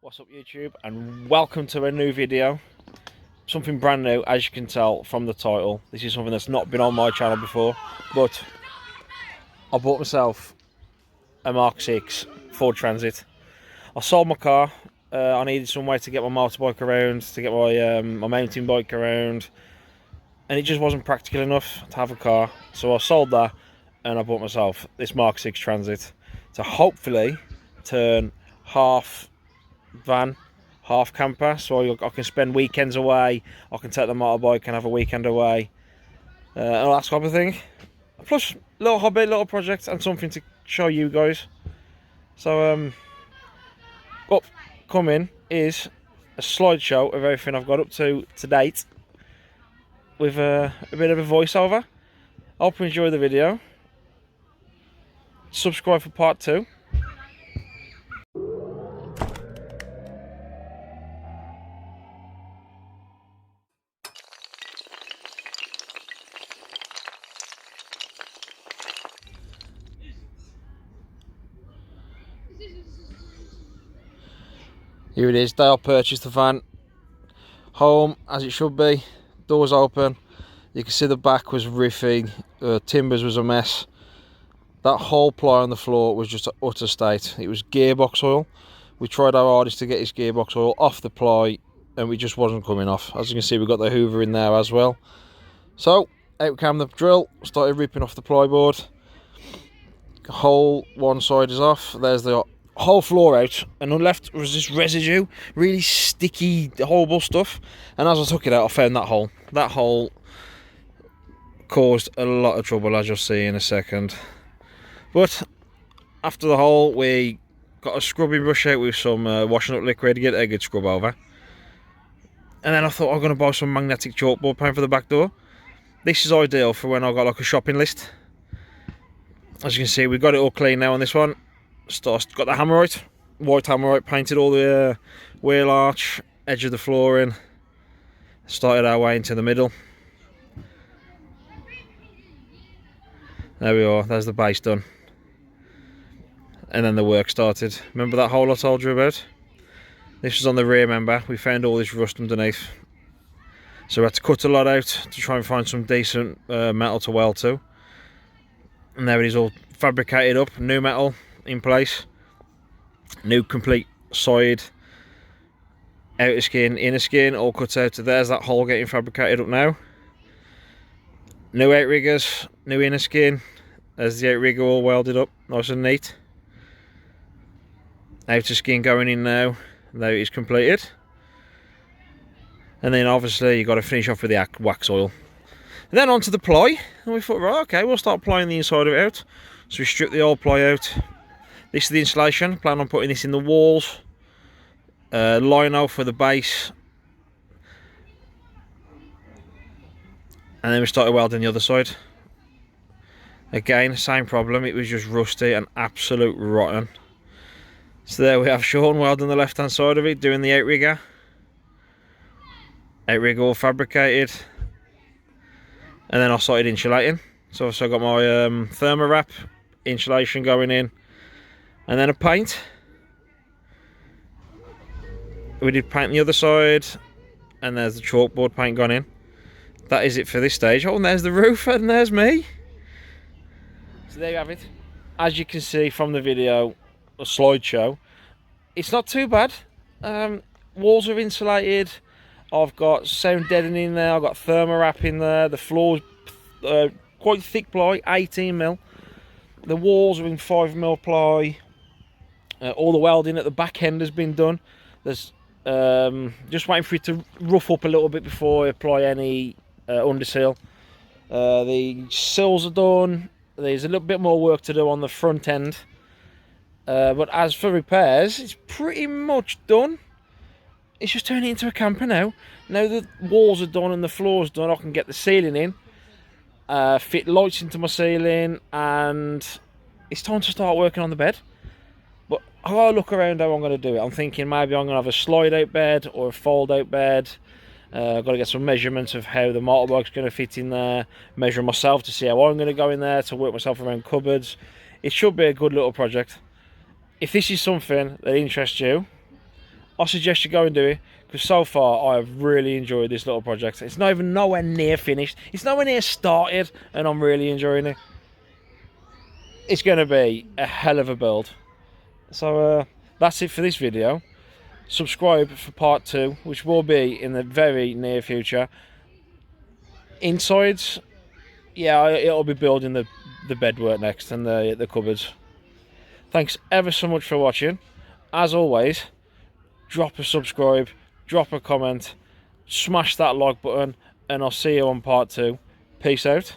What's up YouTube, and welcome to a new video. Something brand new, as you can tell from the title. This is something that's not been on my channel before, but I bought myself a Mark 6 Ford Transit. I sold my car. I needed some way to get my motorbike around, to get my mountain bike around, and it just wasn't practical enough to have a car. So I sold that and I bought myself this Mark 6 Transit to hopefully turn half van, half camper, so I can spend weekends away. I can take the motorbike and have a weekend away, and all that type of thing. Plus, little hobby, little project, and something to show you guys. So, upcoming is a slideshow of everything I've got up to date, with a bit of a voiceover. I hope you enjoy the video. Subscribe for part 2. Here it is, day I purchased the van. Home as it should be, doors open. You can see the back was riffing, timbers was a mess. That whole ply on the floor was just an utter state. It was gearbox oil. We tried our hardest to get this gearbox oil off the ply and it just wasn't coming off. As you can see, we've got the hoover in there as well. So out came the drill, started ripping off the plyboard. Whole one side is off. There's the whole floor out, and on left was this residue, really sticky, horrible stuff. And as I took it out, I found that hole. That hole caused a lot of trouble, as you'll see in a second. But after the hole, we got a scrubbing brush out with some washing up liquid to get a good scrub over. And then I thought I'm going to buy some magnetic chalkboard paint for the back door. This is ideal for when I've got like a shopping list. As you can see, we've got it all clean now on this one. Got the hammerite, white hammerite, painted all the wheel arch, edge of the flooring. Started our way into the middle. There we are, there's the base done. And then the work started. Remember that hole I told you about? This was on the rear, remember? We found all this rust underneath. So we had to cut a lot out to try and find some decent metal to weld to. And there it is, all fabricated up, new metal in place. New complete side, outer skin, inner skin, all cut out. There's that hole getting fabricated up now. New outriggers, new inner skin. There's the outrigger all welded up, nice and neat. Outer skin going in now. There it is completed. And then obviously you've got to finish off with the wax oil. And then onto the ply. And we thought, right, okay, we'll start plying the inside of it out. So we stripped the old ply out. This is the insulation. Plan on putting this in the walls. Lino for the base. And then we started welding the other side. Again, same problem. It was just rusty and absolute rotten. So there we have Sean welding the left hand side of it, doing the outrigger. Outrigger all fabricated. And then I started insulating. So I got my thermowrap insulation going in. And then a paint. We did paint the other side. And there's the chalkboard paint gone in. That is it for this stage. Oh, and there's the roof, and there's me. So there you have it. As you can see from the video, a slideshow, it's not too bad. Walls are insulated. I've got sound deadening in there. I've got thermowrap in there. The floor's quite thick ply, 18mm. The walls are in 5mm ply. All the welding at the back end has been done. There's just waiting for it to rough up a little bit before I apply any underseal. The sills are done. There's a little bit more work to do on the front end. But as for repairs, it's pretty much done. It's just turning it into a camper now. Now the walls are done and the floor's done, I can get the ceiling in, fit lights into my ceiling, and it's time to start working on the bed. But I gotta look around how I'm gonna do it. I'm thinking maybe I'm gonna have a slide out bed or a fold out bed. I've got to get some measurements of how the motorbike's going to fit in there, measure myself to see how I'm going to go in there, to work myself around cupboards. It should be a good little project. If this is something that interests you, I suggest you go and do it, because so far I have really enjoyed this little project. It's not even nowhere near finished. It's nowhere near started, and I'm really enjoying it. It's going to be a hell of a build. So that's it for this video. Subscribe for part 2, which will be in the very near future. Insides, yeah, it'll be building the bedwork next, and the cupboards. Thanks ever so much for watching. As always, drop a subscribe, drop a comment, smash that like button, and I'll see you on part 2. Peace out.